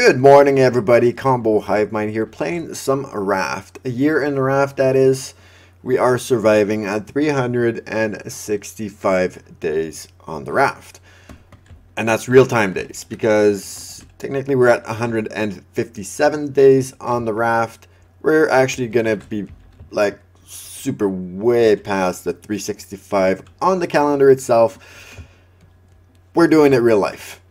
Good morning, everybody. Combo Hive Mind here, playing some Raft. A year in the Raft, that is. We are surviving at 365 days on the Raft. And that's real-time days, because technically we're at 157 days on the Raft. We're actually gonna be like super way past the 365 on the calendar itself. We're doing it real life.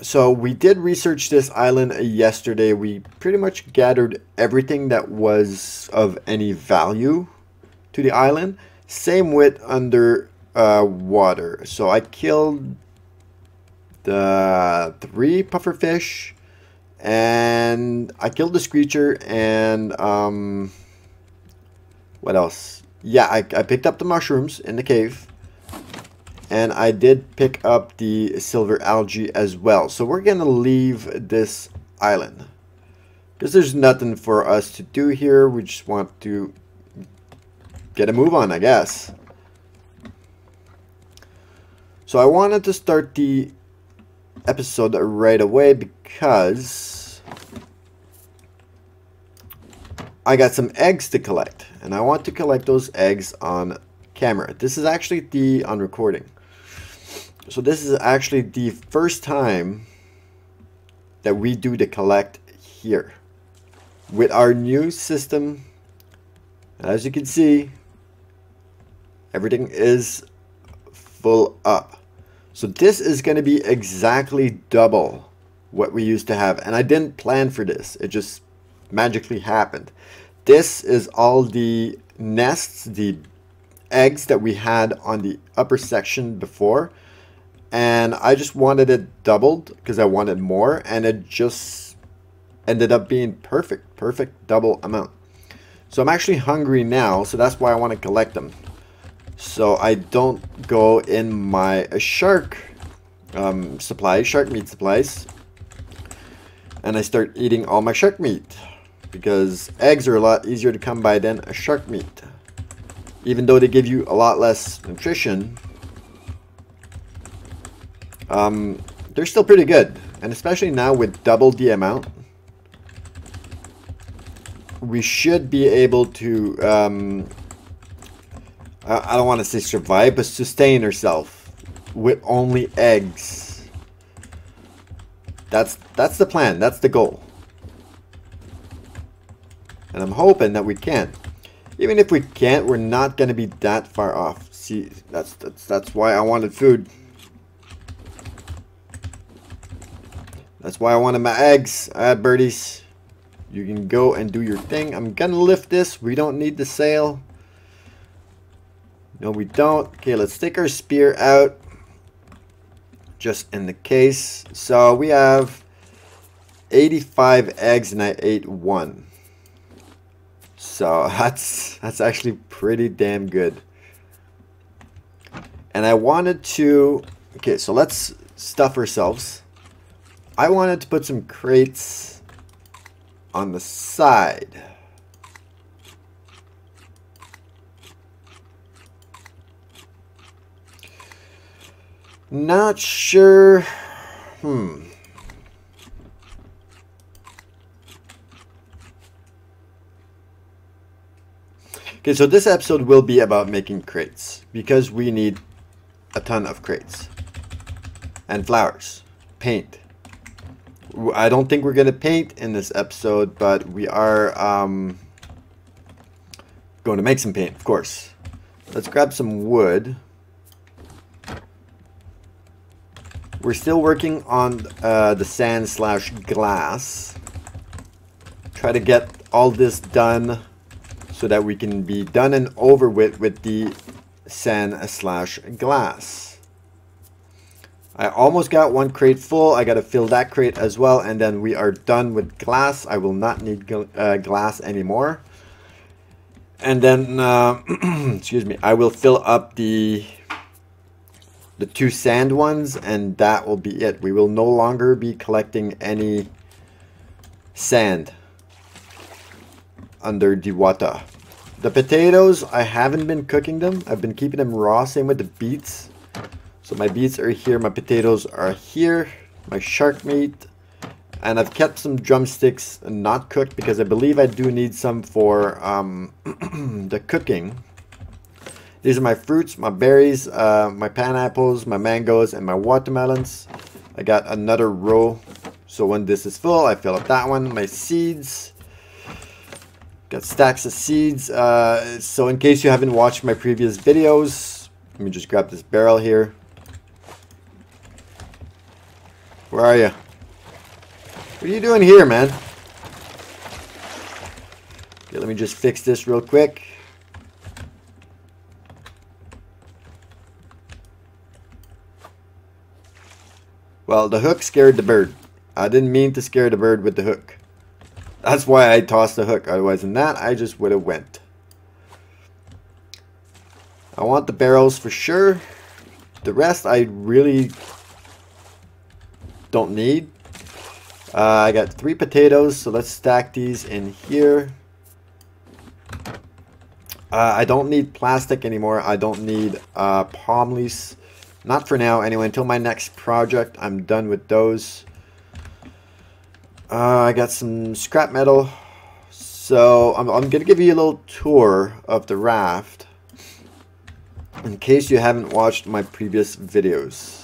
So we did research this island yesterday. We pretty much gathered everything that was of any value to the island. Same with under water. So I killed the 3 pufferfish, and I killed the screecher, and what else? Yeah, I picked up the mushrooms in the cave. And I did pick up the silver algae as well. So we're going to leave this island, because there's nothing for us to do here. We just want to get a move on, I guess. So I wanted to start the episode right away because I got some eggs to collect. And I want to collect those eggs on camera. This is actually on recording. So this is actually the first time that we do the collect here with our new system. As you can see, everything is full up. So this is going to be exactly double what we used to have, and I didn't plan for this. It just magically happened. This is all the nests, the eggs that we had on the upper section before, and I just wanted it doubled because I wanted more, and it just ended up being perfect double amount. So I'm actually hungry now, so that's why I want to collect them, so I don't go in my shark supplies, shark meat supplies, and I start eating all my shark meat, because eggs are a lot easier to come by than a shark meat. Even though they give you a lot less nutrition, they're still pretty good. And especially now with double the amount, we should be able to, I don't want to say survive, but sustain ourselves with only eggs. That's the plan. That's the goal. And I'm hoping that we can. Even if we can't, we're not going to be that far off. See, that's why I wanted food. That's why I wanted my eggs. Alright, birdies. You can go and do your thing. I'm going to lift this. We don't need the sail. No, we don't. Okay, let's take our spear out, just in the case. So we have 85 eggs, and I ate 1. So that's actually pretty damn good. And I wanted to, okay, so let's stuff ourselves. I wanted to put some crates on the side. Not sure. Okay, so this episode will be about making crates, because we need a ton of crates and flowers, paint. I don't think we're gonna paint in this episode, but we are going to make some paint, of course. Let's grab some wood. We're still working on the sand / glass. Try to get all this done so that we can be done and over with the sand / glass. I almost got 1 crate full. I got to fill that crate as well, and then we are done with glass. I will not need glass anymore. And then, excuse me, I will fill up the 2 sand ones, and that will be it. We will no longer be collecting any sand under the water. The potatoes, I haven't been cooking them. I've been keeping them raw. Same with the beets. So my beets are here, my potatoes are here, my shark meat, And I've kept some drumsticks not cooked because I believe I do need some for the cooking. These are my fruits, my berries, my pineapples, my mangoes, and my watermelons. I got another row, so when this is full, I fill up that one. My seeds. Got stacks of seeds. So in case you haven't watched my previous videos, let me just grab this barrel here. Where are you? What are you doing here, man? Okay, let me just fix this real quick. Well, the hook scared the bird. I didn't mean to scare the bird with the hook. That's why I tossed the hook. Otherwise than that, I just would have went. I want the barrels for sure. The rest I really don't need. I got 3 potatoes, so let's stack these in here. I don't need plastic anymore. I don't need palm leaves. Not for now, anyway. Until my next project, I'm done with those. I got some scrap metal. So I'm going to give you a little tour of the raft, in case you haven't watched my previous videos.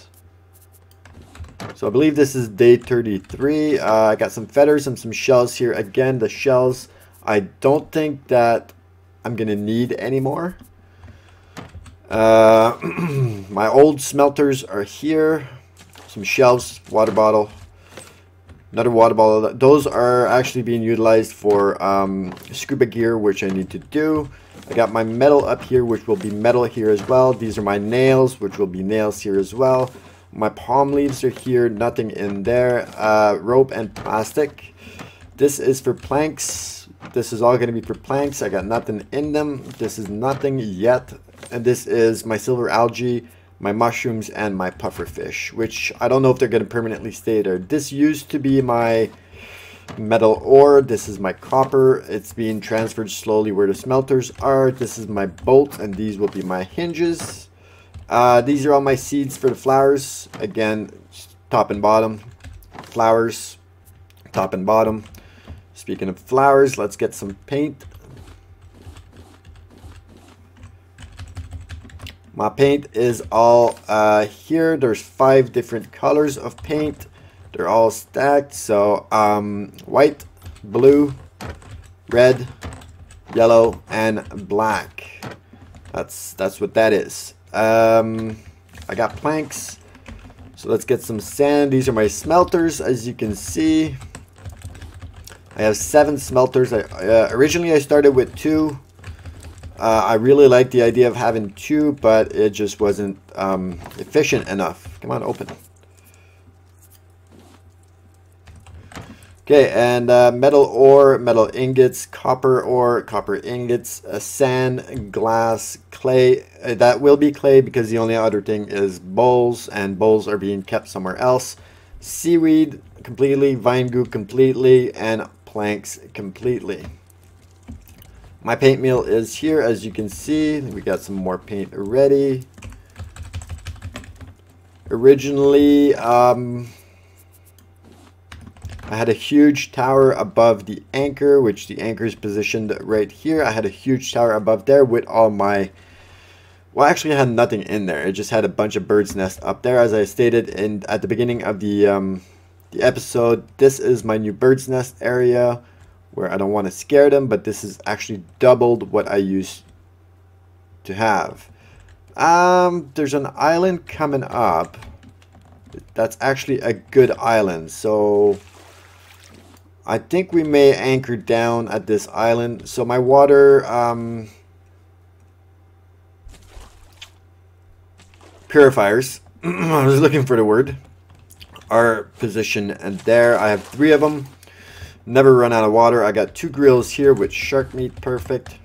So I believe this is day 33. I got some feathers and some shells here. Again, the shells, I don't think that I'm going to need anymore. My old smelters are here. Some shells, water bottle, another water bottle. Those are actually being utilized for scuba gear, which I need to do. I got my metal up here, which will be metal here as well. These are my nails, which will be nails here as well. My palm leaves are here, nothing in there. Rope and plastic. This is for planks. This is all going to be for planks. I got nothing in them. This is nothing yet. And this is my silver algae, my mushrooms, and my puffer fish, which I don't know if they're going to permanently stay there. This used to be my metal ore. This is my copper. It's being transferred slowly where the smelters are. This is my bolt, and these will be my hinges. These are all my seeds for the flowers. Again, top and bottom. Flowers, top and bottom. Speaking of flowers, let's get some paint. My paint is all here. There's 5 different colors of paint. They're all stacked. So white, blue, red, yellow, and black. That's what that is. I got planks, so let's get some sand. These are my smelters, as you can see. I have 7 smelters. Originally I started with 2. I really liked the idea of having 2, but it just wasn't efficient enough. Come on, open. Okay, and metal ore, metal ingots, copper ore, copper ingots, sand, glass, clay. That will be clay because the only other thing is bowls, and bowls are being kept somewhere else. Seaweed completely, vine goo completely, and planks completely. My paint meal is here, as you can see. We got some more paint ready. Originally, I had a huge tower above the anchor, which the anchor is positioned right here. I had a huge tower above there with all my... Well, actually I had nothing in there. It just had a bunch of birds' nests up there. As I stated at the beginning of the episode, this is my new bird's nest area where I don't want to scare them, but this is actually doubled what I used to have. There's an island coming up. That's actually a good island, so I think we may anchor down at this island. So my water purifiers, I was looking for the word, are positioned and there. I have 3 of them. Never run out of water. I got 2 grills here with shark meat, perfect.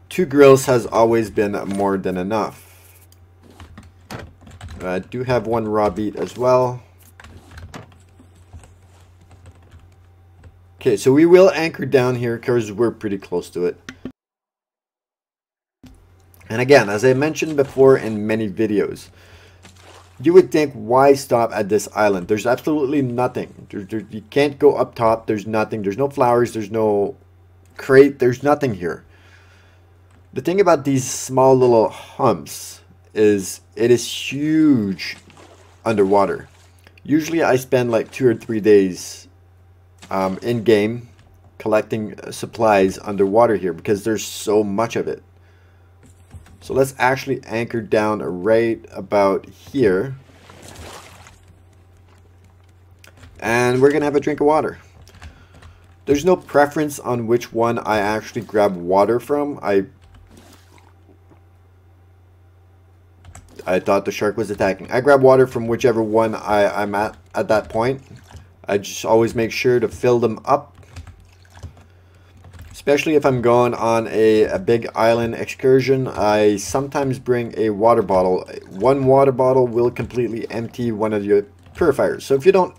2 grills has always been more than enough. I do have 1 raw meat as well. Okay, so we will anchor down here because we're pretty close to it. And again, as I mentioned before in many videos, You would think, why stop at this island? There's absolutely nothing. You can't go up top. There's nothing. There's no flowers. There's no crate. There's nothing here. The thing about these small little humps is it is huge underwater. Usually I spend like 2 or 3 days in game collecting supplies underwater here because there's so much of it. So let's actually anchor down right about here. And we're going to have a drink of water. There's no preference on which one I actually grab water from. I thought the shark was attacking. I grab water from whichever one I'm at that point. I just always make sure to fill them up. Especially if I'm going on a big island excursion, I sometimes bring a water bottle. One water bottle will completely empty one of your purifiers. So if you don't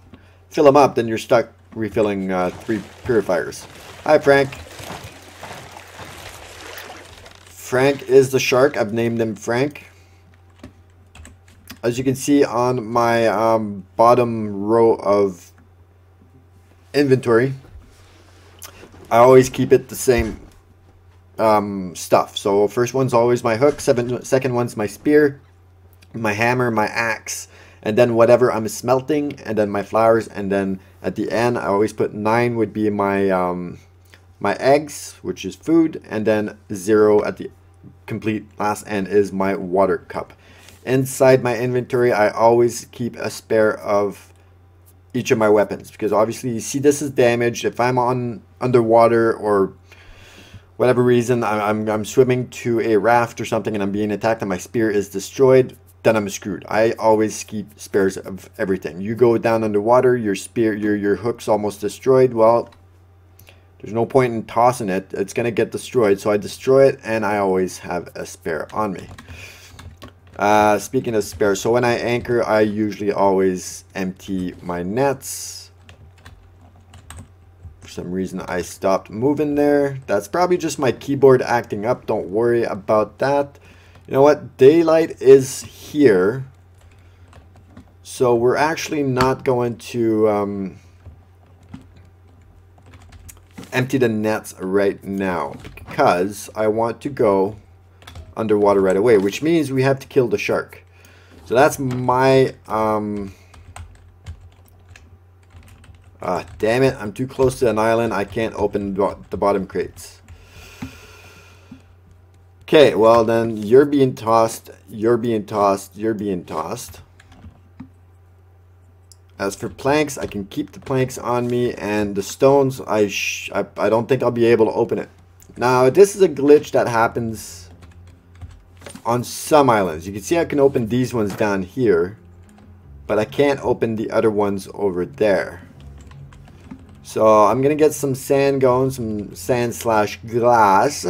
fill them up, then you're stuck refilling 3 purifiers. Hi, Frank. Frank is the shark. I've named him Frank. As you can see on my bottom row of inventory, I always keep it the same stuff. So first one's always my hook, second one's my spear, my hammer, my axe, and then whatever I'm smelting, and then my flowers, and then at the end I always put 9 would be my my eggs, which is food, and then 0 at the complete last end is my water cup. Inside my inventory I always keep a spare of each of my weapons, because obviously you see this is damaged. If I'm on underwater or whatever reason I'm swimming to a raft or something and I'm being attacked and my spear is destroyed, then I'm screwed. I always keep spares of everything. You go down underwater, your spear, your hook's almost destroyed. Well, there's no point in tossing it. It's gonna get destroyed, so I destroy it and I always have a spare on me. Speaking of spare, so when I anchor, I usually always empty my nets. For some reason, I stopped moving there. That's probably just my keyboard acting up. Don't worry about that. You know what? Daylight is here. So we're actually not going to empty the nets right now, because I want to go underwater right away, which means we have to kill the shark. So that's my damn it, I'm too close to an island. I can't open the bottom crates. Okay, well then you're being tossed, you're being tossed, you're being tossed. As for planks, I can keep the planks on me, and the stones, I don't think I'll be able to open it. Now this is a glitch that happens on some islands. You can see I can open these ones down here, but I can't open the other ones over there. So I'm gonna get some sand going, some sand slash glass.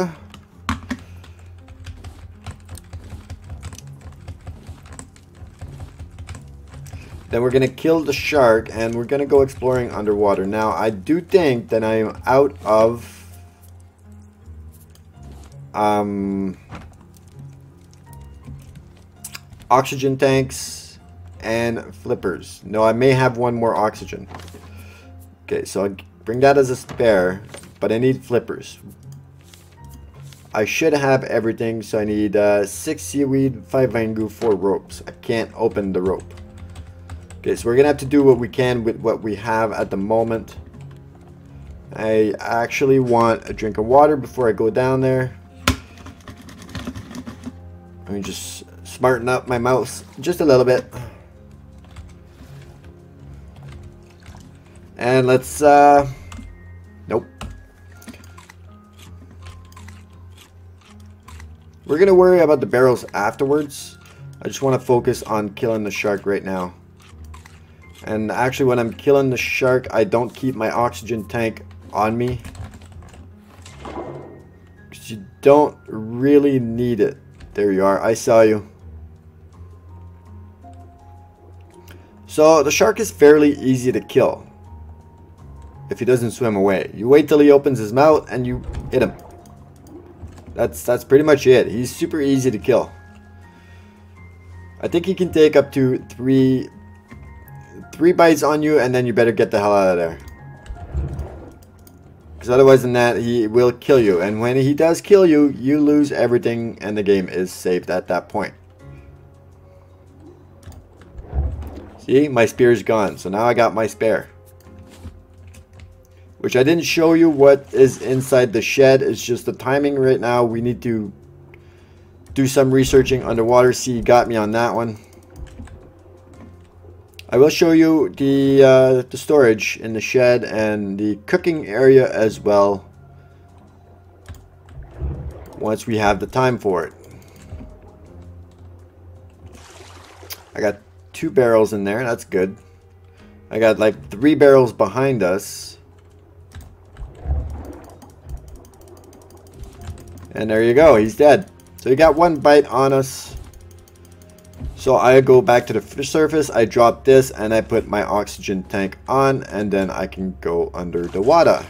Then we're gonna kill the shark and we're gonna go exploring underwater. Now I do think that I'm out of oxygen tanks and flippers. No, I may have one more oxygen. Okay, so I bring that as a spare, but I need flippers. I should have everything, so I need 6 seaweed, 5 vangu, 4 ropes. I can't open the rope. Okay, so we're gonna have to do what we can with what we have at the moment. I actually want a drink of water before I go down there. Let me just smarten up my mouse just a little bit. And let's nope. We're gonna worry about the barrels afterwards. I just want to focus on killing the shark right now. And actually when I'm killing the shark, I don't keep my oxygen tank on me, because you don't really need it. There you are, I saw you. So the shark is fairly easy to kill if he doesn't swim away. You wait till he opens his mouth and you hit him. That's pretty much it. He's super easy to kill. I think he can take up to three bites on you, and then you better get the hell out of there. Because otherwise than that, he will kill you. And when he does kill you, you lose everything and the game is saved at that point. See, my spear is gone. So now I got my spare. Which I didn't show you what is inside the shed. It's just the timing right now. We need to do some researching underwater. See, you got me on that one. I will show you the storage in the shed and the cooking area as well once we have the time for it. I got 2 barrels in there. That's good. I got like 3 barrels behind us. And there you go. He's dead. So he got 1 bite on us. So I go back to the surface, I drop this, and I put my oxygen tank on, and then I can go under the water.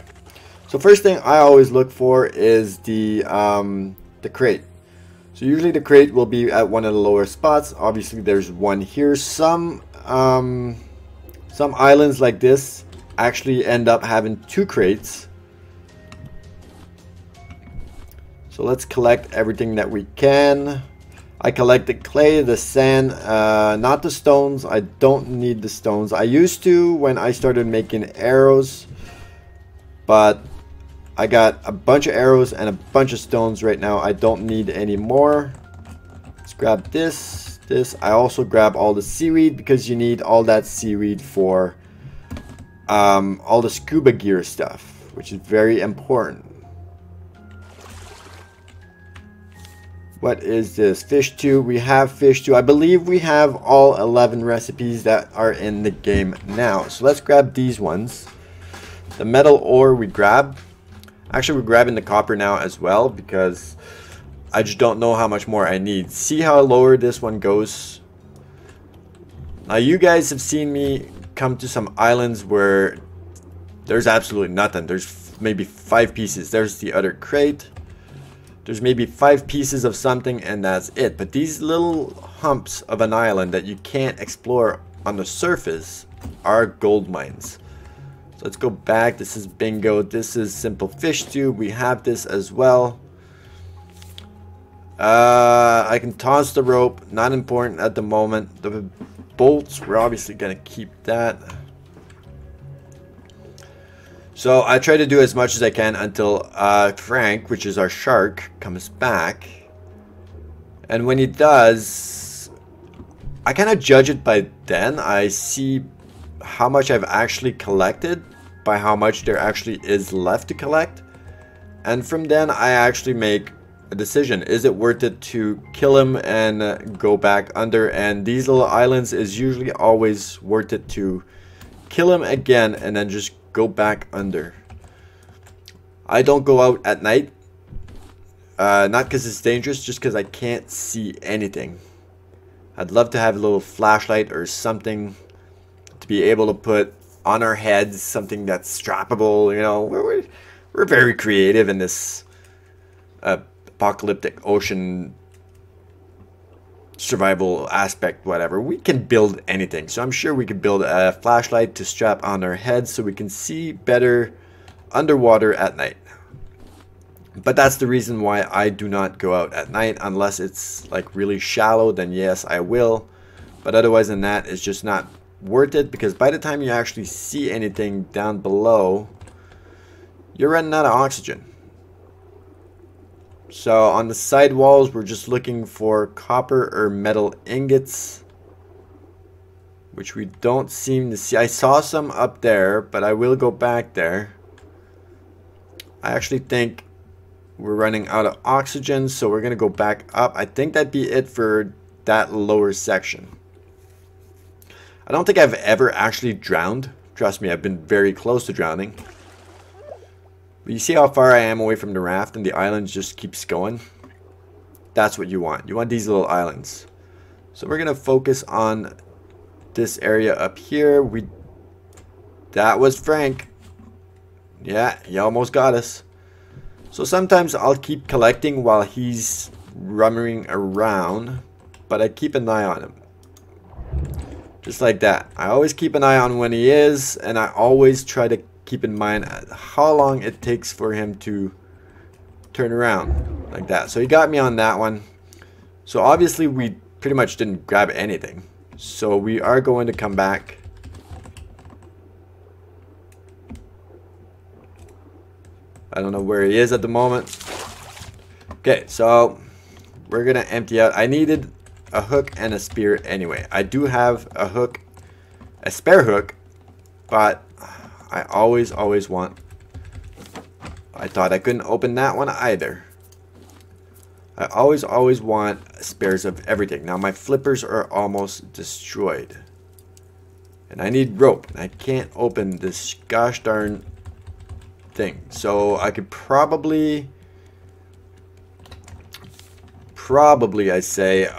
So first thing I always look for is the crate. So usually the crate will be at one of the lower spots. Obviously there's one here. Some islands like this actually end up having 2 crates. So let's collect everything that we can. I collect the clay, the sand, not the stones. I don't need the stones. I used to when I started making arrows, but I got a bunch of arrows and a bunch of stones right now. I don't need any more. Let's grab this. I also grab all the seaweed because you need all that seaweed for all the scuba gear stuff, which is very important. What is this? Fish 2. We have fish 2. I believe we have all 11 recipes that are in the game now. So let's grab these ones. The metal ore we grab. Actually, we're grabbing the copper now as well because I just don't know how much more I need. See how lower this one goes? Now you guys have seen me come to some islands where there's absolutely nothing. There's maybe 5 pieces. There's the other crate. There's maybe 5 pieces of something and that's it. But these little humps of an island that you can't explore on the surface are gold mines. So let's go back. This is bingo. This is simple fish stew. We have this as well. I can toss the rope. Not important at the moment. The bolts, we're obviously going to keep that. So I try to do as much as I can until Frank, which is our shark, comes back. And when he does, I kind of judge it by then. I see how much I've actually collected by how much there actually is left to collect. And from then I actually make a decision. Is it worth it to kill him and go back under? And these little islands is usually always worth it to kill him again and then just go back under. I don't go out at night. Not because it's dangerous, just because I can't see anything. I'd love to have a little flashlight or something to be able to put on our heads, something that's strappable. You know, we're very creative in this apocalyptic ocean survival aspect, whatever. We can build anything, so I'm sure we could build a flashlight to strap on our heads so we can see better underwater at night. But that's the reason why I do not go out at night, unless it's like really shallow. Then yes, I will, but otherwise than that, it's just not worth it, because by the time you actually see anything down below, you're running out of oxygen. So on the side walls, we're just looking for copper or metal ingots, which we don't seem to see. I saw some up there, but I will go back there. I actually think we're running out of oxygen, so we're going to go back up. I think that'd be it for that lower section. I don't think I've ever actually drowned. Trust me, I've been very close to drowning. But you see how far I am away from the raft, and the island just keeps going? That's what you want. You want these little islands. So we're going to focus on this area up here. That was Frank. Yeah, he almost got us. So sometimes I'll keep collecting while he's roaming around, but I keep an eye on him. Just like that. I always keep an eye on when he is, and I always try to keep in mind how long it takes for him to turn around. Like that. So he got me on that one. So obviously we pretty much didn't grab anything. So we are going to come back. I don't know where he is at the moment. Okay, so we're going to empty out. I needed a hook and a spear anyway. I do have a hook, a spare hook, but I always want. I thought I couldn't open that one either. I always want spares of everything. Now my flippers are almost destroyed. And I need rope. I can't open this gosh darn thing. So I could probably I say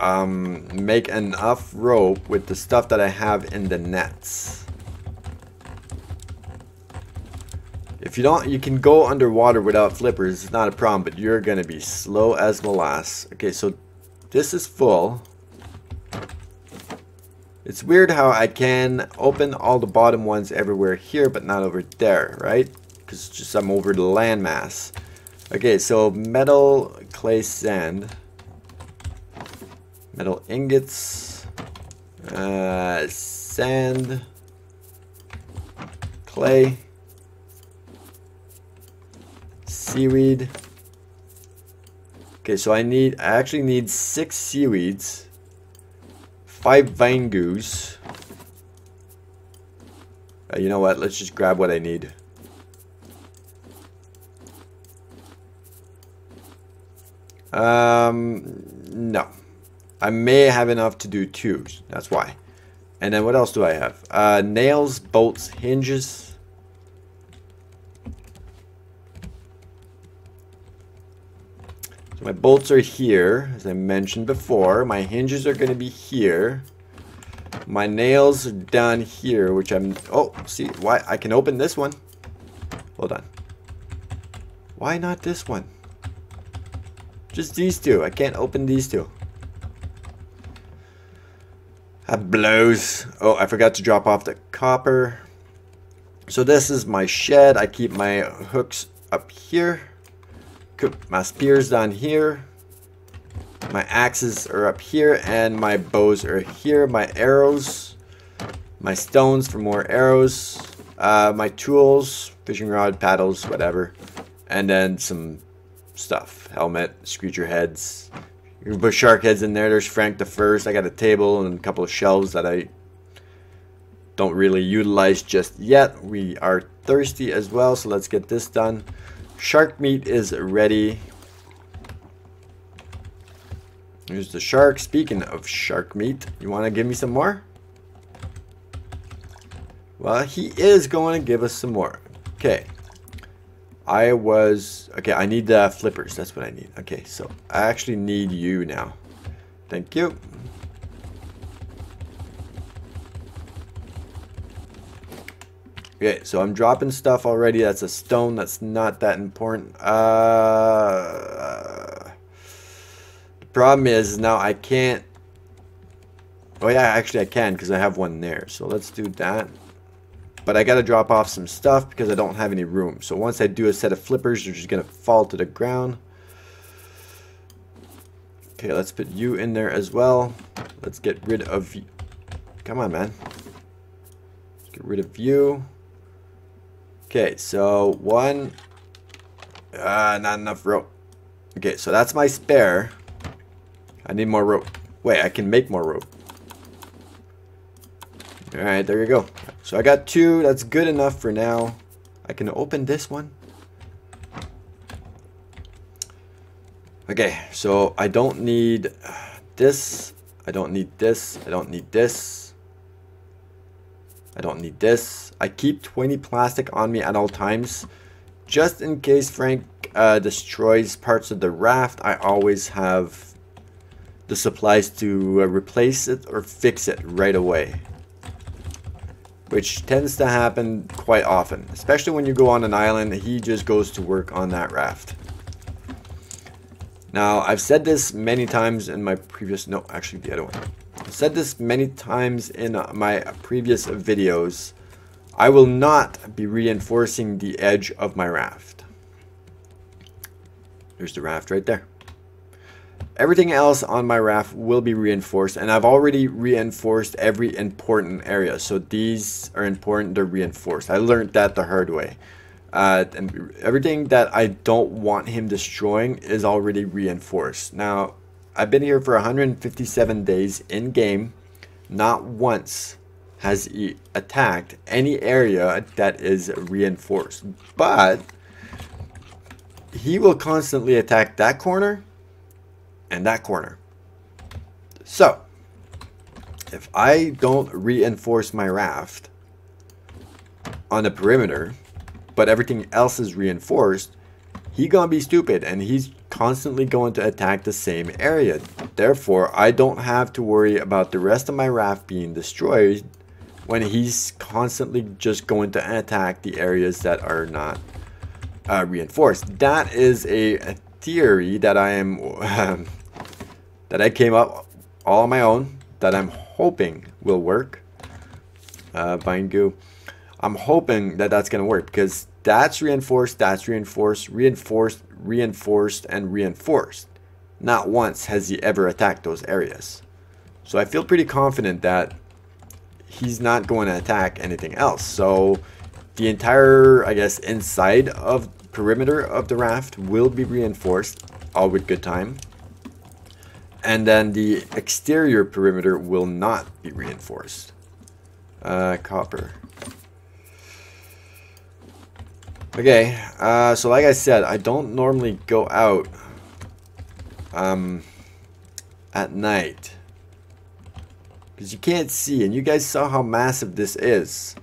make enough rope with the stuff that I have in the nets. If you don't, you can go underwater without flippers. It's not a problem, but you're gonna be slow as molasses. Okay, so this is full. It's weird how I can open all the bottom ones everywhere here, but not over there, right? Because just I'm over the landmass. Okay, so metal, clay, sand, metal ingots, sand, clay, seaweed. Okay, so I actually need 6 seaweeds, 5 vine goos. You know what? Let's just grab what I need. No. I may have enough to do 2. That's why. And then what else do I have? Nails, bolts, hinges. So my bolts are here, as I mentioned before. My hinges are going to be here. My nails are down here, which I'm... Oh, see, why? I can open this one. Hold on. Why not this one? Just these two. I can't open these two. That blows. Oh, I forgot to drop off the copper. So this is my shed. I keep my hooks up here. My spears down here. My axes are up here, and my bows are here. My arrows, my stones for more arrows, my tools, fishing rod, paddles, whatever, and then some stuff: helmet, screecher heads. You can put shark heads in there. There's Frank the First. I got a table and a couple of shelves that I don't really utilize just yet. We are thirsty as well, so let's get this done. Shark meat is ready. Here's the shark. Speaking of shark meat, you want to give me some more? Well, he is going to give us some more. Okay. Okay, I need the flippers. That's what I need. Okay, so I actually need you now. Thank you. Okay, so I'm dropping stuff already. That's a stone. That's not that important. The problem is now I can't... Oh yeah, actually I can because I have one there. So let's do that. But I got to drop off some stuff because I don't have any room. So once I do a set of flippers, they're just going to fall to the ground. Okay, let's put you in there as well. Let's get rid of... Come on, man. Let's get rid of you. Okay, so one... not enough rope. Okay, so that's my spare. I need more rope. Wait, I can make more rope. Alright, there you go. So I got 2. That's good enough for now. I can open this one. Okay, so I don't need this. I don't need this. I don't need this. I don't need this. I keep 20 plastic on me at all times. Just in case Frank destroys parts of the raft, I always have the supplies to replace it or fix it right away. Which tends to happen quite often. Especially when you go on an island, he just goes to work on that raft. Now, I've said this many times in my previous... No, actually the other one. I've said this many times in my previous videos. I will not be reinforcing the edge of my raft. There's the raft right there. Everything else on my raft will be reinforced, and I've already reinforced every important area. So these are important, they're reinforced. I learned that the hard way. And everything that I don't want him destroying is already reinforced. Now, I've been here for 157 days in game. Not once has he attacked any area that is reinforced. But he will constantly attack that corner and that corner. So, if I don't reinforce my raft on the perimeter, but everything else is reinforced, he gonna be stupid and he's constantly going to attack the same area. Therefore, I don't have to worry about the rest of my raft being destroyed when he's constantly just going to attack the areas that are not reinforced. That is a theory that I am that I came up all on my own, that I'm hoping will work. Vine goo. I'm hoping that that's going to work, because that's reinforced, reinforced, and reinforced. Not once has he ever attacked those areas. So I feel pretty confident that he's not going to attack anything else. So the entire, I guess, inside of perimeter of the raft will be reinforced, all with good time. And then the exterior perimeter will not be reinforced. Copper. Okay, so like I said, I don't normally go out at night, because you can't see, and you guys saw how massive this is.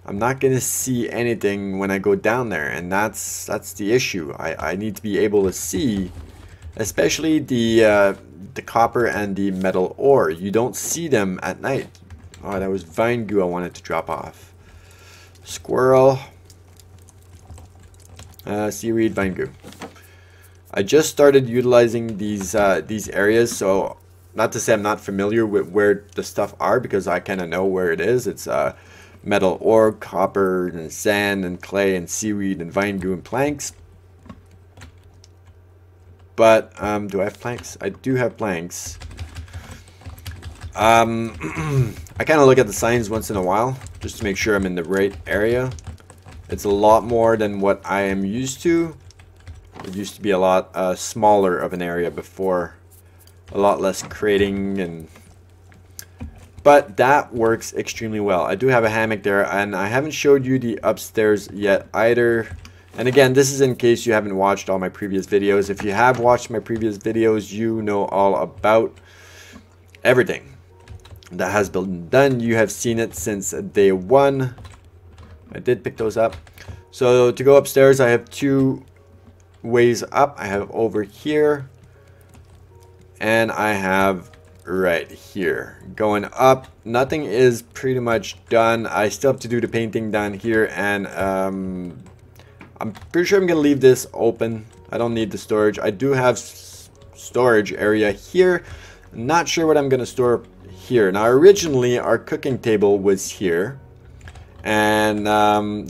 I'm not gonna see anything when I go down there, and that's the issue. I need to be able to see, especially the copper and the metal ore. You don't see them at night. Oh, that was vine goo I wanted to drop off. Squirrel. Seaweed, vine goo. I just started utilizing these areas, so not to say I'm not familiar with where the stuff are, because I kind of know where it is. It's metal ore, copper, and sand, and clay, and seaweed, and vine goo, and planks. But do I have planks? I do have planks. I kind of look at the signs once in a while just to make sure I'm in the right area. It's a lot more than what I am used to. It used to be a lot smaller of an area before. A lot less crating, but that works extremely well. I do have a hammock there, and I haven't showed you the upstairs yet either. And again, this is in case you haven't watched all my previous videos. If you have watched my previous videos, you know all about everything that has been done. You have seen it since day one. I did pick those up. So to go upstairs, I have two ways up. I have over here, and I have right here. Going up, nothing is pretty much done. I still have to do the painting down here, and I'm pretty sure I'm gonna leave this open. I don't need the storage. I do have storage area here. Not sure what I'm gonna store here. Now, originally our cooking table was here. And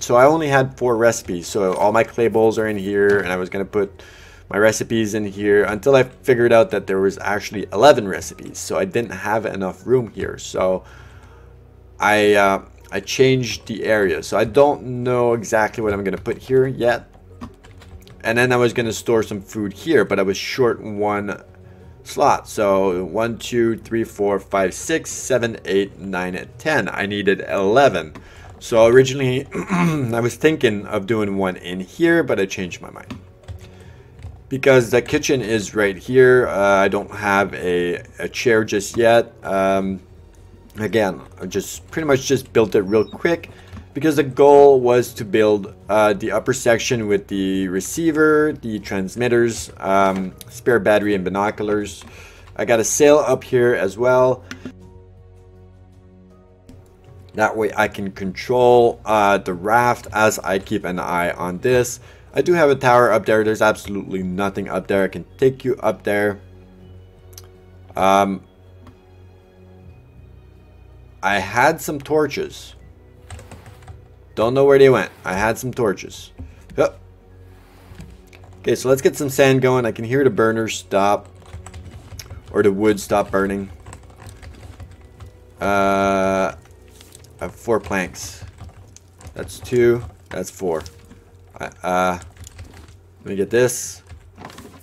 so I only had 4 recipes, so all my clay bowls are in here, and I was going to put my recipes in here until I figured out that there was actually 11 recipes, so I didn't have enough room here. So I changed the area, so I don't know exactly what I'm going to put here yet. And then I was going to store some food here, but I was short 1 slot. So 1, 2, 3, 4, 5, 6, 7, 8, 9, and 10. I needed 11. So originally, I was thinking of doing one in here, but I changed my mind. Because the kitchen is right here, I don't have a chair just yet. Again, I just pretty much just built it real quick, because the goal was to build the upper section with the receiver, the transmitters, spare battery, and binoculars. I got a sail up here as well. That way I can control the raft as I keep an eye on this. I do have a tower up there. There's absolutely nothing up there. I can take you up there. I had some torches. Don't know where they went. I had some torches. Yep. Okay, so let's get some sand going. I can hear the burners stop. Or the wood stop burning. I have 4 planks. That's 2. That's 4. Let me get this.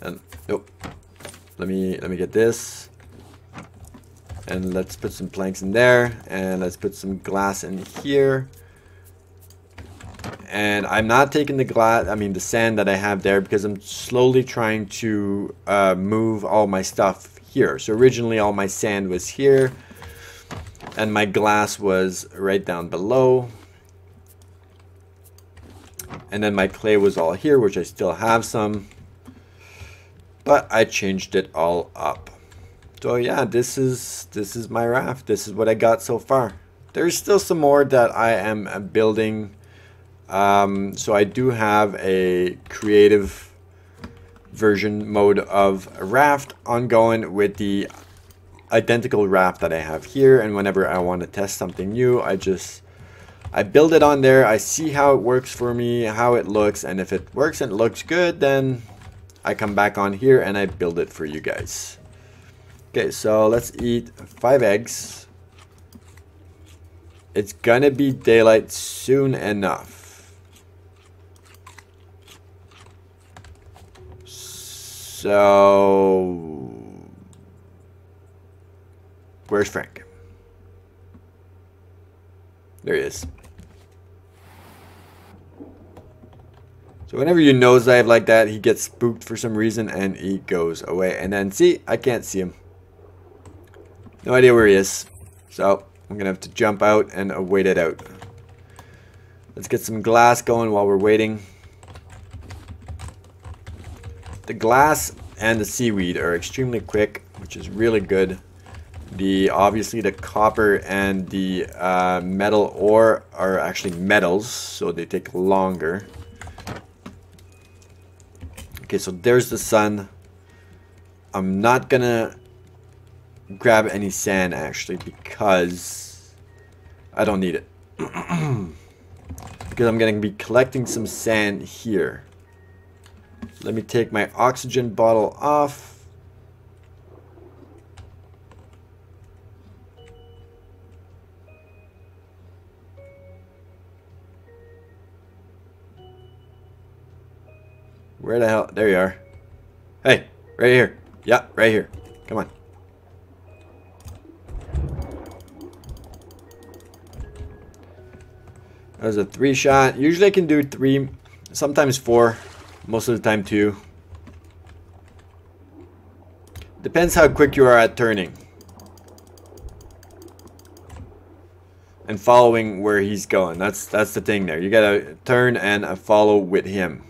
And nope. Let me get this. And let's put some planks in there. And let's put some glass in here. And I'm not taking the the sand that I have there because I'm slowly trying to move all my stuff here. So originally all my sand was here. And my glass was right down below. And then my clay was all here, which I still have some. But I changed it all up. So yeah, this is my raft. This is what I got so far. There's still some more that I am building. So I do have a creative version mode of Raft ongoing with the identical raft that I have here. And whenever I want to test something new, I build it on there. I see how it works for me, how it looks, and if it works and it looks good, then I come back on here and I build it for you guys. Okay, so let's eat 5 eggs. It's gonna be daylight soon enough. So where's Frank? There he is. So whenever you nosedive like that, he gets spooked for some reason and he goes away. And then see, I can't see him. No idea where he is. So I'm gonna have to jump out and wait it out. Let's get some glass going while we're waiting. The glass and the seaweed are extremely quick, which is really good. Obviously the copper and the metal ore are actually metals, so they take longer. Okay, so there's the sun. I'm not gonna grab any sand actually because I don't need it. Because I'm gonna be collecting some sand here. Let me take my oxygen bottle off. Where the hell? There you are. Hey, right here. Yeah, right here. Come on. That was a 3 shot. Usually I can do 3, sometimes 4, most of the time 2. Depends how quick you are at turning. And following where he's going. That's the thing there. You gotta turn and follow with him.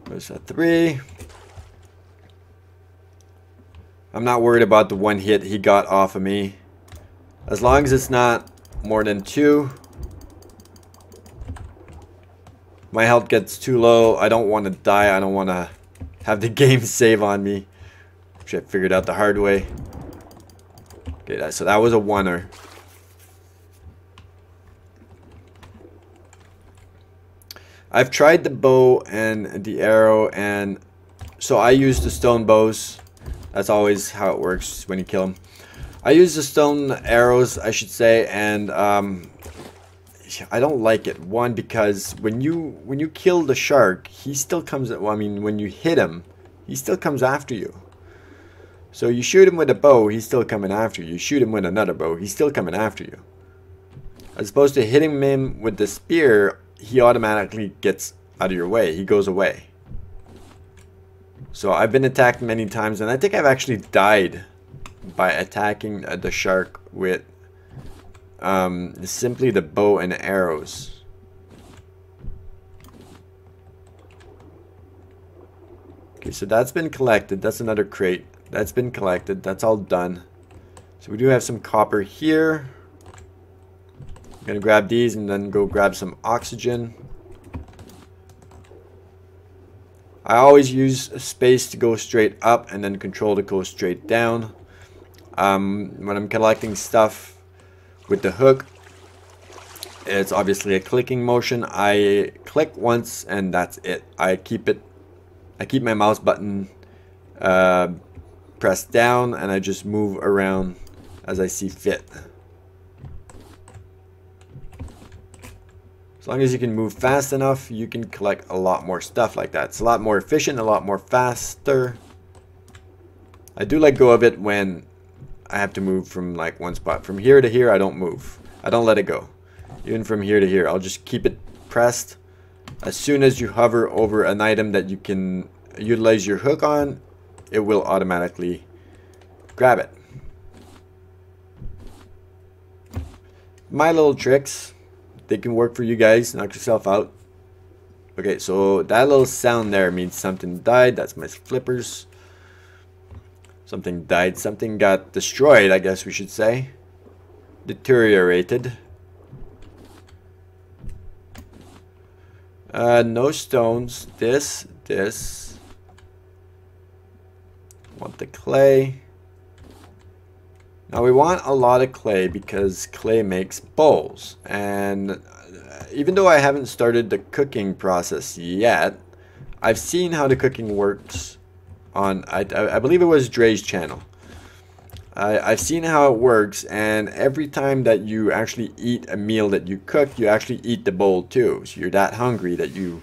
There's a 3. I'm not worried about the 1 hit he got off of me. As long as it's not more than 2. My health gets too low. I don't want to die. I don't want to have the game save on me. Which I figured out the hard way. Okay, so that was a 1er. I've tried the bow and the arrow, and so I use the stone bows. That's always how it works when you kill them. I use the stone arrows, I should say, and I don't like it. One, because when you kill the shark, he still comes. Well, I mean, when you hit him, he still comes after you. So you shoot him with a bow, he's still coming after you. You shoot him with another bow, he's still coming after you. As opposed to hitting him with the spear, he automatically gets out of your way. He goes away. So I've been attacked many times, and I think I've actually died by attacking the shark with simply the bow and arrows. Okay, so that's been collected. That's another crate. That's been collected. That's all done. So we do have some copper here. I'm gonna grab these and then go grab some oxygen. I always use space to go straight up and then control to go straight down. When I'm collecting stuff with the hook, it's obviously a clicking motion. I click once and that's it. I keep my mouse button pressed down, and I just move around as I see fit. As long as you can move fast enough, you can collect a lot more stuff like that. It's a lot more efficient, a lot more faster. I do let go of it when I have to move from like one spot. From here to here, I don't move. I don't let it go. Even from here to here, I'll just keep it pressed. As soon as you hover over an item that you can utilize your hook on, it will automatically grab it. My little tricks, they can work for you guys. Knock yourself out. Okay, so that little sound there means something died. That's my flippers. Something died. Something got destroyed, I guess we should say. Deteriorated. No stones. This. Want the clay. Now we want a lot of clay because clay makes bowls. And even though I haven't started the cooking process yet, I've seen how the cooking works on, I believe it was Dre's channel. I've seen how it works, and every time that you actually eat a meal that you cook, you actually eat the bowl too. So you're that hungry that you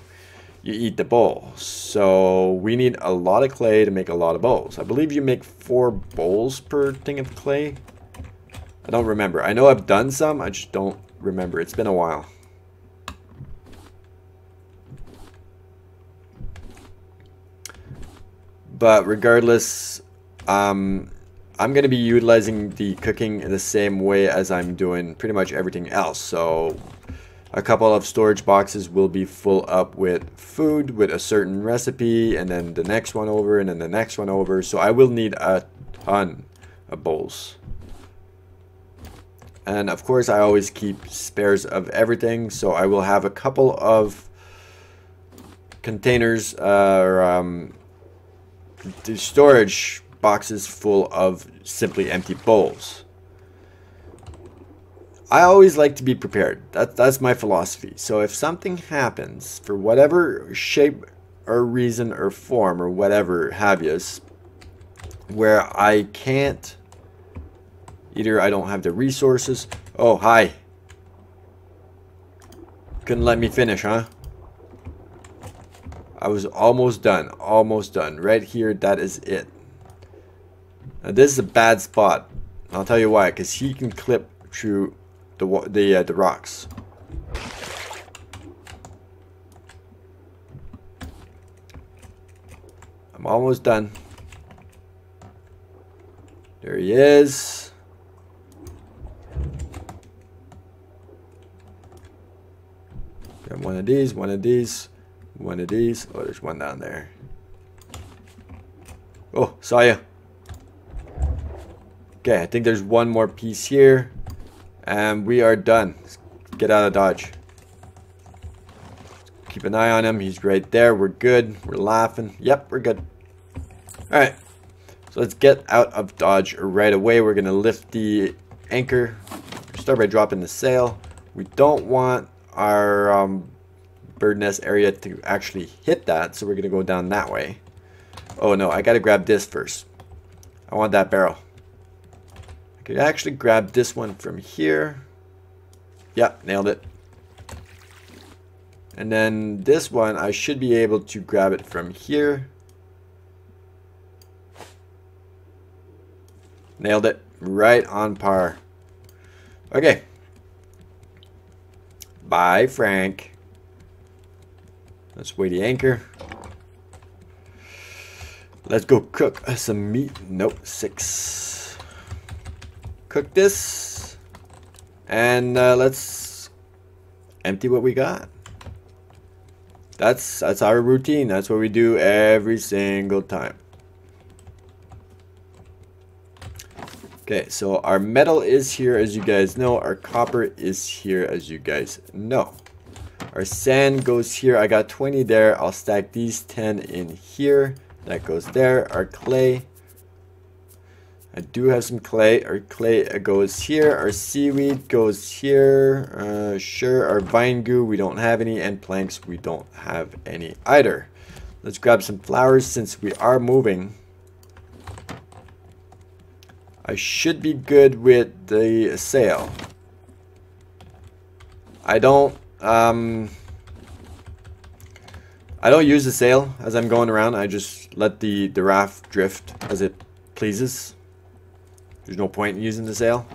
eat the bowl. So we need a lot of clay to make a lot of bowls. I believe you make 4 bowls per thing of clay. I don't remember. I know I've done some, I just don't remember. It's been a while. But regardless, I'm going to be utilizing the cooking in the same way as I'm doing pretty much everything else. So a couple of storage boxes will be full up with food with a certain recipe, and then the next one over, and then the next one over. So I will need a ton of bowls. And of course I always keep spares of everything, so I will have a couple of containers the storage boxes full of simply empty bowls. I always like to be prepared. That's my philosophy. So if something happens for whatever shape or reason or form or whatever have yous, where I can't, either I don't have the resources. Oh, hi. Couldn't let me finish, huh? I was almost done. Almost done. Right here, that is it. Now this is a bad spot. I'll tell you why. Because he can clip through the rocks. I'm almost done. There he is. Got one of these, one of these, one of these. Oh, there's one down there. Oh, saw ya. Okay, I think there's one more piece here. And we are done. Let's get out of Dodge. Keep an eye on him. He's right there. We're good. We're laughing. Yep, we're good. Alright. So let's get out of Dodge right away. We're going to lift the anchor. Start by dropping the sail. We don't want our bird nest area to actually hit that. So we're going to go down that way. Oh no, I got to grab this first. I want that barrel. Could actually grab this one from here. Yep, nailed it. And then this one, I should be able to grab it from here. Nailed it. Right on par. Okay. Bye, Frank. Let's weigh the anchor. Let's go cook some meat. Nope, 6. Cook this, and let's empty what we got. That's our routine. That's what we do every single time. Okay, so our metal is here, as you guys know. Our copper is here, as you guys know. Our sand goes here. I got 20 there. I'll stack these 10 in here. That goes there. Our clay. I do have some clay. Our clay goes here. Our seaweed goes here. Sure, our vine goo, we don't have any. And planks, we don't have any either. Let's grab some flowers since we are moving. I should be good with the sail. I don't use the sail as I'm going around. I just let the raft drift as it pleases. There's no point in using the sail.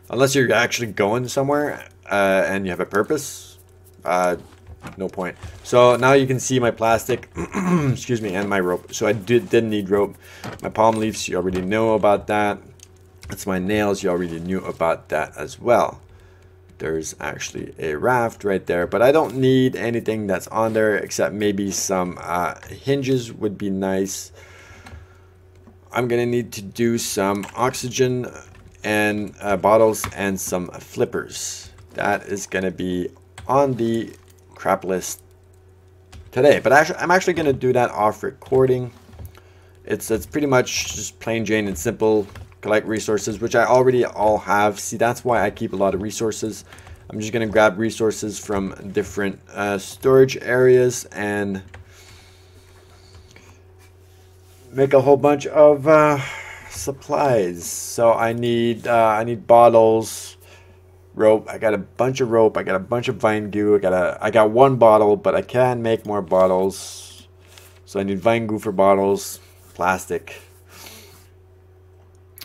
Unless you're actually going somewhere and you have a purpose. No point. So now you can see my plastic, excuse me, and my rope. So I didn't need rope. My palm leaves, you already know about that. That's my nails, you already knew about that as well. There's actually a raft right there, but I don't need anything that's on there except maybe some hinges would be nice. I'm gonna need to do some oxygen and bottles and some flippers. That is gonna be on the crap list today, but I'm actually gonna do that off recording. It's pretty much just plain Jane and simple. Collect resources, which I already all have. See, that's why I keep a lot of resources. I'm just gonna grab resources from different storage areas and make a whole bunch of supplies. So I need bottles, rope. I got a bunch of rope. I got a bunch of vine goo. I got one bottle, but I can make more bottles. So I need vine goo for bottles, plastic,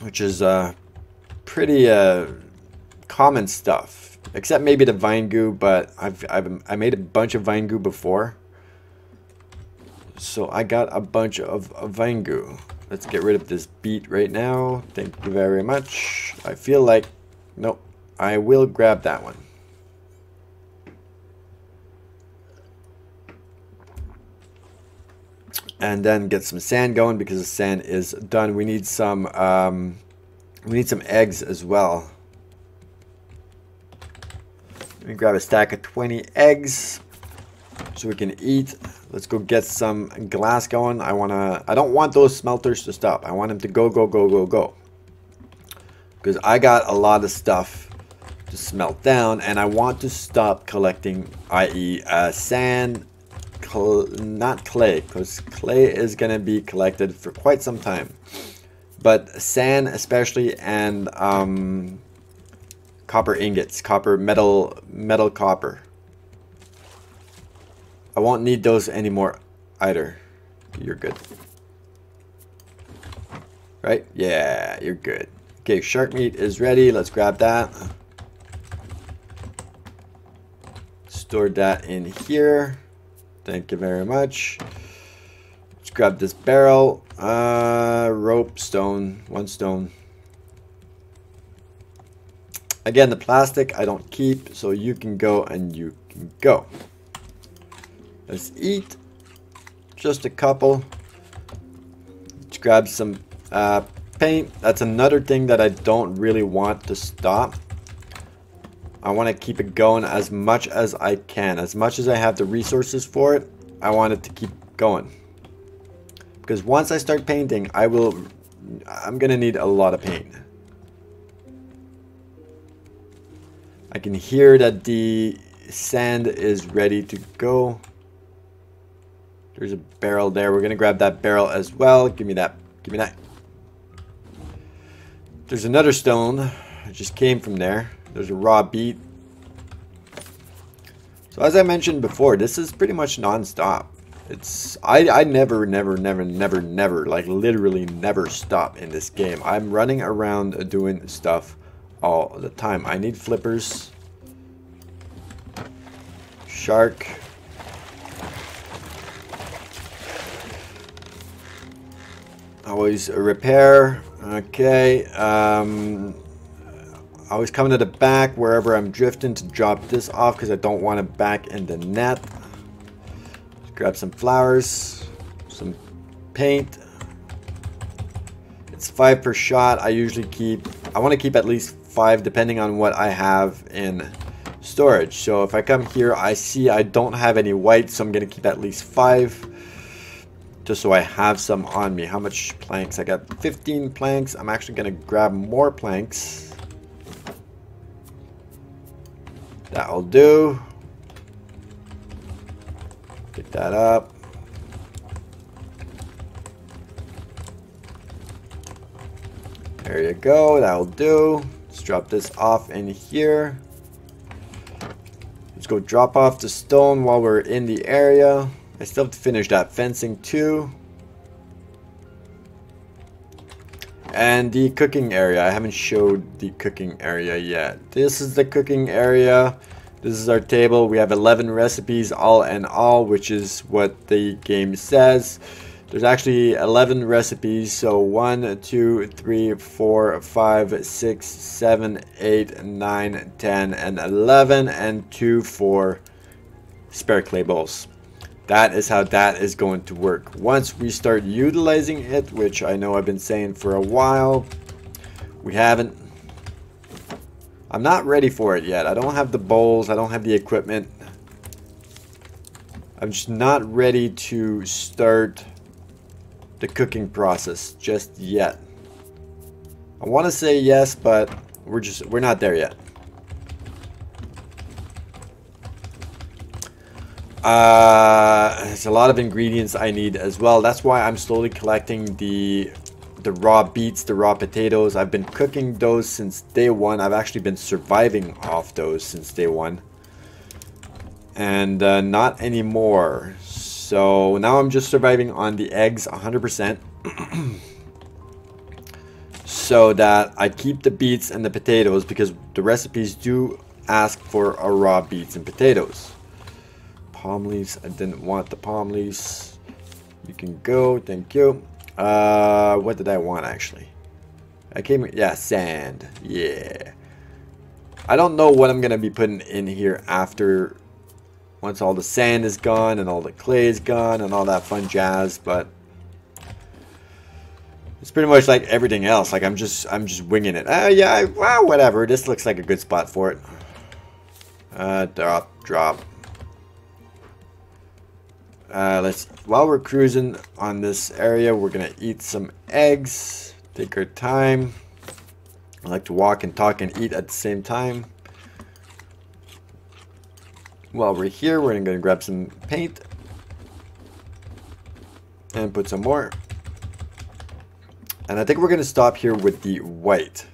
which is pretty common stuff, except maybe the vine goo. But I made a bunch of vine goo before, so I got a bunch of vine goo. Let's get rid of this beet right now. Thank you very much. I feel like, nope, I will grab that one. And then get some sand going because the sand is done. We need some eggs as well. Let me grab a stack of 20 eggs so we can eat. Let's go get some glass going. I don't want those smelters to stop. I want them to go, go, go, go, go. Because I got a lot of stuff to smelt down, and I want to stop collecting, i.e. sand. Not clay, because clay is going to be collected for quite some time, but sand especially, and copper ingots, metal copper. I won't need those anymore either. You're good, right? Yeah, you're good. Okay, shark meat is ready. Let's grab that. Store that in here. Thank you very much. Let's grab this barrel. Rope, stone, one stone. Again, the plastic I don't keep, so you can go and you can go. Let's eat. Just a couple. Let's grab some paint. That's another thing that I don't really want to stop. I want to keep it going as much as I can. As much as I have the resources for it, I want it to keep going. Because once I start painting, I'm going to need a lot of paint. I can hear that the sand is ready to go. There's a barrel there. We're going to grab that barrel as well. Give me that. Give me that. There's another stone. It just came from there. There's a raw beet. So as I mentioned before, this is pretty much non-stop. I never, like literally never stop in this game. I'm running around doing stuff all the time. I need flippers. Shark. Always repair. Okay. Always coming to the back wherever I'm drifting to drop this off because I don't want it back in the net. Let's grab some flowers, some paint. It's 5 per shot. I want to keep at least 5 depending on what I have in storage. So if I come here, I see I don't have any white, so I'm going to keep at least 5 just so I have some on me. How much planks? I got 15 planks. I'm actually gonna grab more planks. That'll do. Pick that up. There you go. That'll do. Let's drop this off in here. Let's go drop off the stone while we're in the area. I still have to finish that fencing too. And the cooking area. I haven't showed the cooking area yet. This is the cooking area. This is our table. We have 11 recipes all in all, which is what the game says. There's actually 11 recipes. So 1, 2, 3, 4, 5, 6, 7, 8, 9, 10, and 11. And 2 for spare clay bowls. That is how that is going to work. Once we start utilizing it, which I know I've been saying for a while, we haven't. I'm not ready for it yet. I don't have the bowls. I don't have the equipment. I'm just not ready to start the cooking process just yet. I want to say yes, but we're not there yet. There's a lot of ingredients I need as well. That's why I'm slowly collecting the raw beets, the raw potatoes. I've been cooking those since day one. I've actually been surviving off those since day one. And not anymore. So now I'm just surviving on the eggs 100%. So that I keep the beets and the potatoes, because the recipes do ask for a raw beets and potatoes. Palm leaves. I didn't want the palm leaves. You can go. Thank you. What did I want actually? Yeah, sand. Yeah. I don't know what I'm gonna be putting in here after, once all the sand is gone and all the clay is gone and all that fun jazz, but it's pretty much like everything else. Like I'm just winging it. Yeah, well, whatever. This looks like a good spot for it. Drop. While we're cruising on this area, we're gonna eat some eggs, take our time. I like to walk and talk and eat at the same time. While we're here, we're gonna grab some paint and put some more. And I think we're gonna stop here with the white.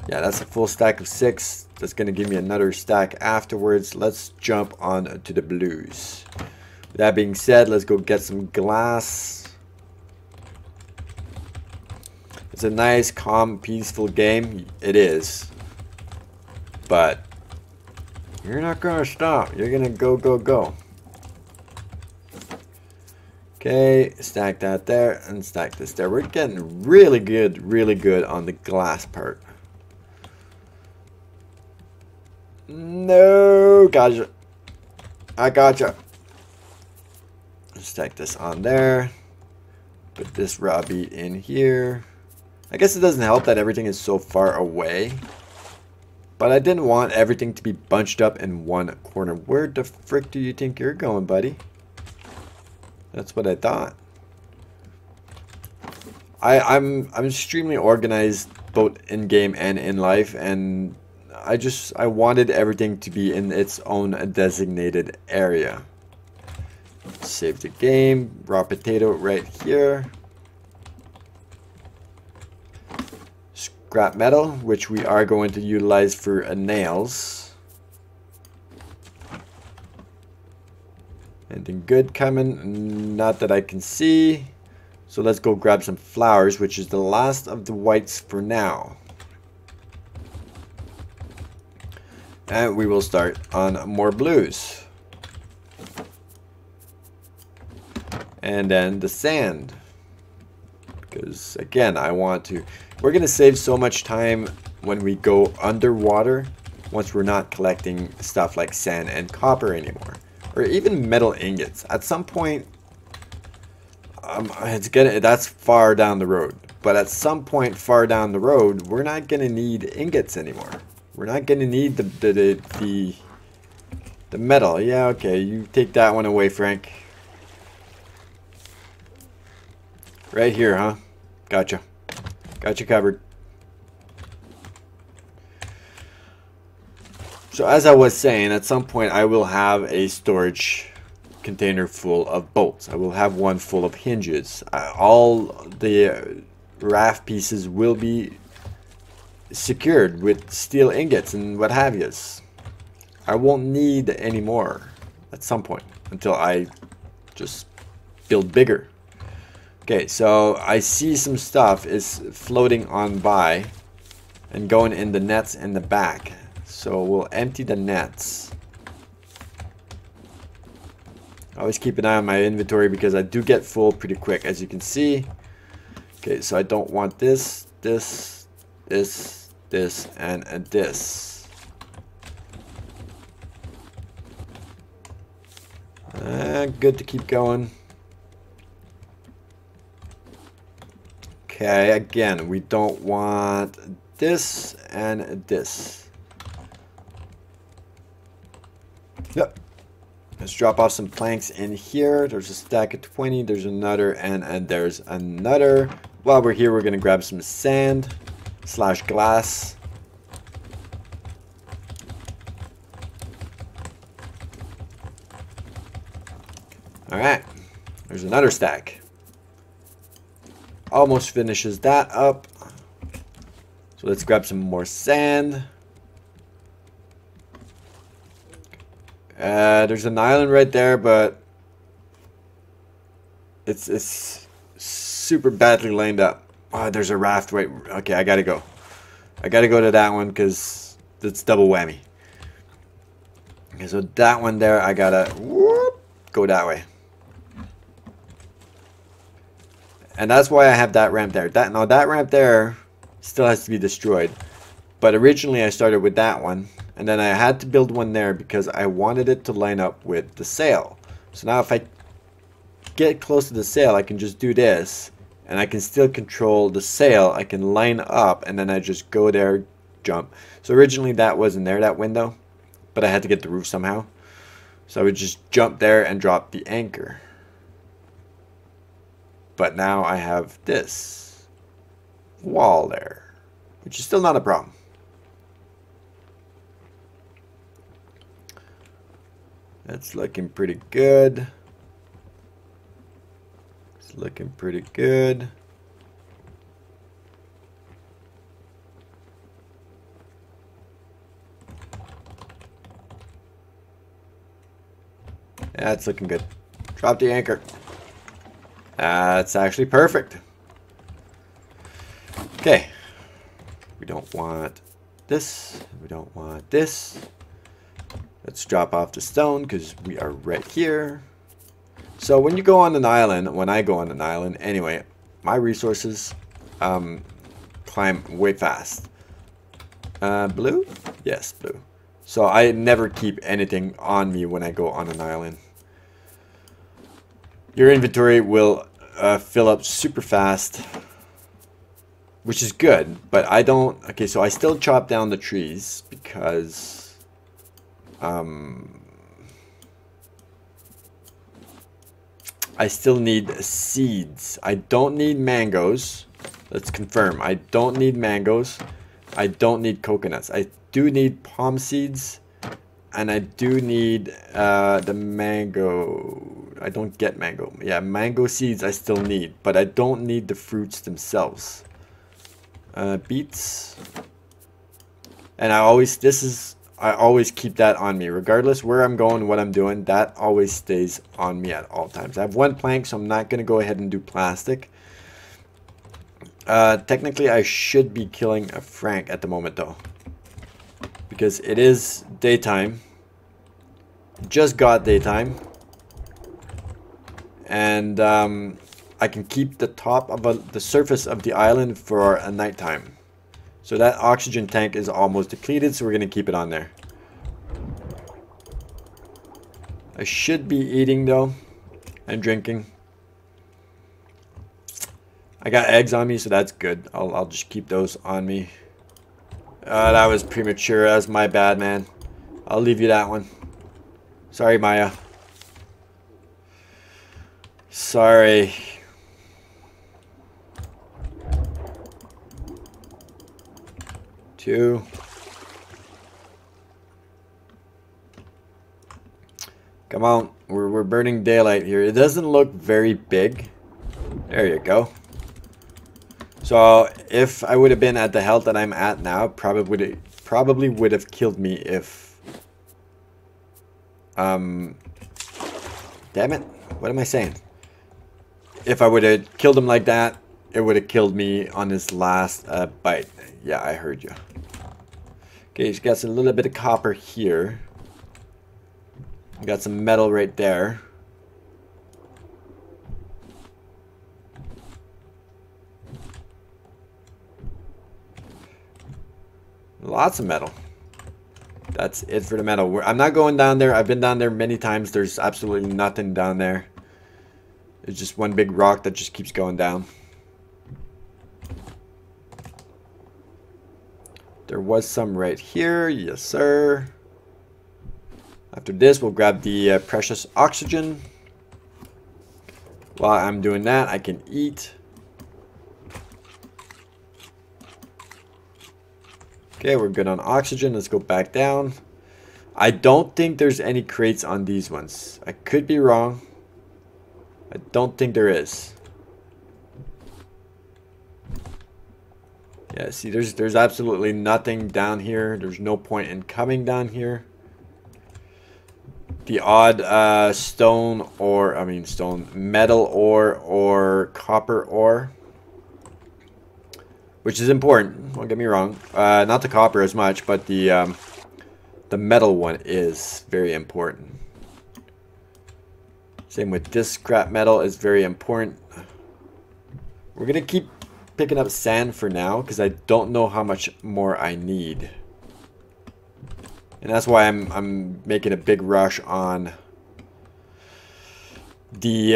Yeah, that's a full stack of 6. That's gonna give me another stack afterwards. Let's jump on to the blues. That being said, let's go get some glass. It's a nice, calm, peaceful game. It is. But you're not going to stop. You're going to go, go, go. Okay, stack that there and stack this there. We're getting really good on the glass part. No, gotcha. I gotcha. Stack this on there. Put this raw beet in here. I guess it doesn't help that everything is so far away. But I didn't want everything to be bunched up in one corner. Where the frick do you think you're going, buddy? That's what I thought. I'm extremely organized both in game and in life, and I wanted everything to be in its own designated area. Save the game. Raw potato right here. Scrap metal, which we are going to utilize for nails. Anything good coming? Not that I can see. So let's go grab some flowers, which is the last of the whites for now. And we will start on more blues. And then the sand. Because again, we're going to save so much time when we go underwater once we're not collecting stuff like sand and copper anymore. Or even metal ingots. At some point, that's far down the road. But at some point far down the road, we're not going to need ingots anymore. We're not going to need the metal. Yeah, okay, you take that one away, Frank. Right here, huh? Gotcha. Gotcha covered. So as I was saying, at some point I will have a storage container full of bolts. I will have one full of hinges. All the raft pieces will be secured with steel ingots and what have yous. I won't need any more at some point until I just build bigger. Okay, so I see some stuff is floating on by and going in the nets in the back. So we'll empty the nets. Always keep an eye on my inventory because I do get full pretty quick, as you can see. Okay, so I don't want this, this, and this. Good to keep going. Okay, again, we don't want this and this. Yep. Let's drop off some planks in here. There's a stack of 20. There's another, and there's another. While we're here, we're going to grab some sand / glass. Alright. There's another stack. Almost finishes that up. So let's grab some more sand. There's an island right there, but it's super badly lined up. Oh, there's a raft. Wait, okay, I gotta go. I gotta go to that one because it's double whammy. Okay, so that one there, I gotta go that way. And that's why I have that ramp there. That ramp there still has to be destroyed. But originally I started with that one. And then I had to build one there because I wanted it to line up with the sail. So now if I get close to the sail, I can just do this. And I can still control the sail. I can line up and then I just go there, jump. So originally that wasn't there, that window. But I had to get the roof somehow. So I would just jump there and drop the anchor. But now I have this wall there, which is still not a problem. That's looking pretty good. It's looking pretty good. That's looking good. Drop the anchor. That's actually perfect. Okay. We don't want this. We don't want this. Let's drop off the stone because we are right here. So when you go on an island, when I go on an island, anyway, my resources climb way fast. Blue? Yes, blue. So I never keep anything on me when I go on an island. Your inventory will fill up super fast, which is good, but I don't... Okay, so I still chop down the trees because... I still need seeds. I don't need mangoes. Let's confirm. I don't need mangoes. I don't need coconuts. I do need palm seeds. And I do need the mango. I don't get mango. Yeah, mango seeds I still need. But I don't need the fruits themselves. Beets. And I always keep that on me. Regardless where I'm going, what I'm doing, that always stays on me at all times. I have one plank, so I'm not going to go ahead and do plastic. Technically, I should be killing a Frank at the moment, though. Because it is daytime. Just got daytime. And I can keep the top of the surface of the island for a nighttime. So that oxygen tank is almost depleted, so we're going to keep it on there. I should be eating, though, and drinking. I got eggs on me, so that's good. I'll just keep those on me. That was premature. That's my bad, man. I'll leave you that one. Sorry, Maya. Sorry. 2. Come on, we're burning daylight here. It doesn't look very big. There you go. So if I would have been at the health that I'm at now, probably would have killed me if damn it, what am I saying? If I would have killed him like that, it would have killed me on his last bite. Yeah, I heard you. Okay, he's got a little bit of copper here. Got some metal right there. Lots of metal. That's it for the metal. I'm not going down there. I've been down there many times. There's absolutely nothing down there. It's just one big rock that just keeps going down. There was some right here. Yes, sir. After this, we'll grab the precious oxygen. While I'm doing that, I can eat. Okay, we're good on oxygen. Let's go back down. I don't think there's any crates on these ones. I could be wrong. I don't think there is. Yeah, see, there's absolutely nothing down here. There's no point in coming down here. The odd stone ore, metal ore or copper ore, which is important. Don't get me wrong. Not the copper as much, but the metal one is very important. Same with this scrap metal is very important. We're gonna keep picking up sand for now because I don't know how much more I need. And that's why I'm making a big rush on the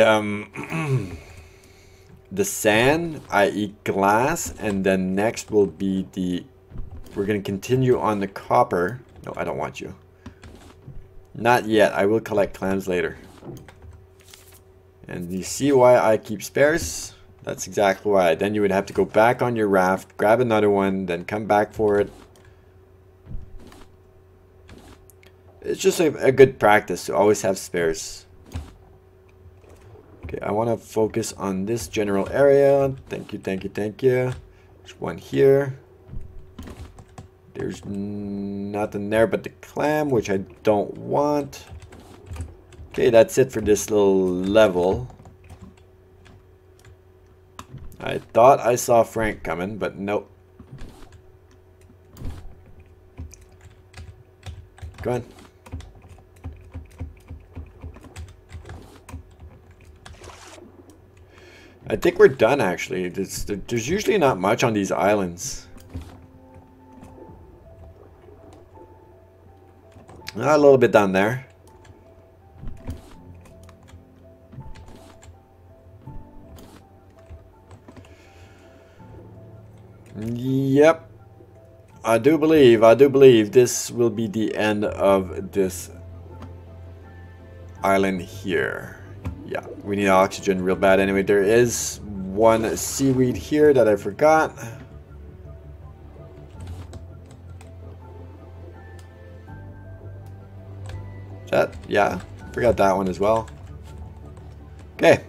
the sand, i.e. glass, and then next will be we're going to continue on the copper. No, I don't want you. Not yet. I will collect clams later. And you see why I keep spares? That's exactly why. Then you would have to go back on your raft, grab another one, then come back for it. It's just a good practice to always have spares. Okay, I want to focus on this general area. Thank you, thank you, thank you. There's one here. There's nothing there but the clam, which I don't want. Okay, that's it for this little level. I thought I saw Frank coming, but nope. Go on. I think we're done, actually. There's usually not much on these islands. A little bit down there. Yep. I do believe this will be the end of this island here. Yeah, we need oxygen real bad. Anyway, there is one seaweed here that I forgot. Yeah, forgot that one as well. Okay.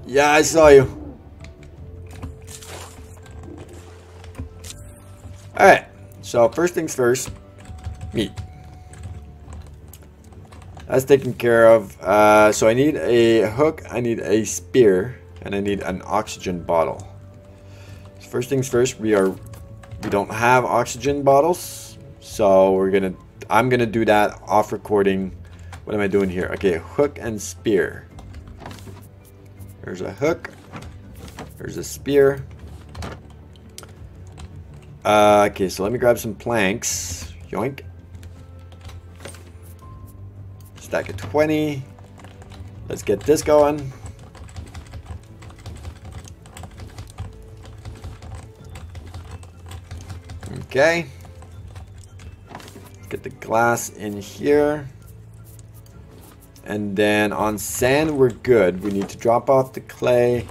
Yeah, I saw you. Alright, so first things first, meat. That's taken care of. So I need a hook, I need a spear, and I need an oxygen bottle. So first things first, we don't have oxygen bottles, so I'm gonna do that off recording. What am I doing here? Okay, hook and spear. There's a hook. There's a spear. Okay, so let me grab some planks. Yoink. Stack of 20. Let's get this going. Okay. Let's get the glass in here. And then on sand, we're good. We need to drop off the clay.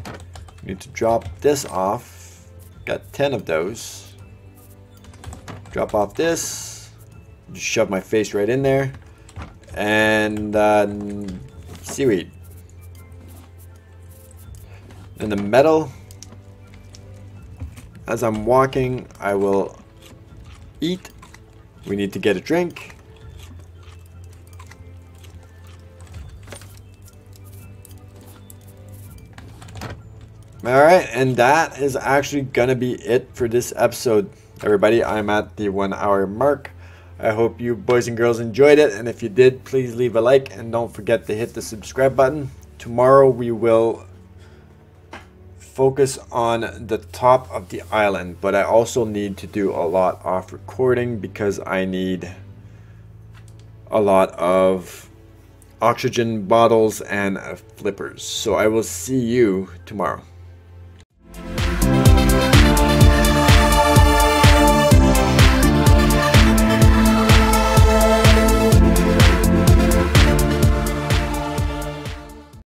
We need to drop this off. Got 10 of those. Drop off this. Just shove my face right in there. And seaweed. And the metal. As I'm walking, I will eat. We need to get a drink. Alright, and that is actually gonna be it for this episode. Everybody, I'm at the 1 hour mark. I hope you boys and girls enjoyed it, and if you did, please leave a like and don't forget to hit the subscribe button. Tomorrow we will focus on the top of the island, but I also need to do a lot of recording because I need a lot of oxygen bottles and flippers. So I will see you tomorrow.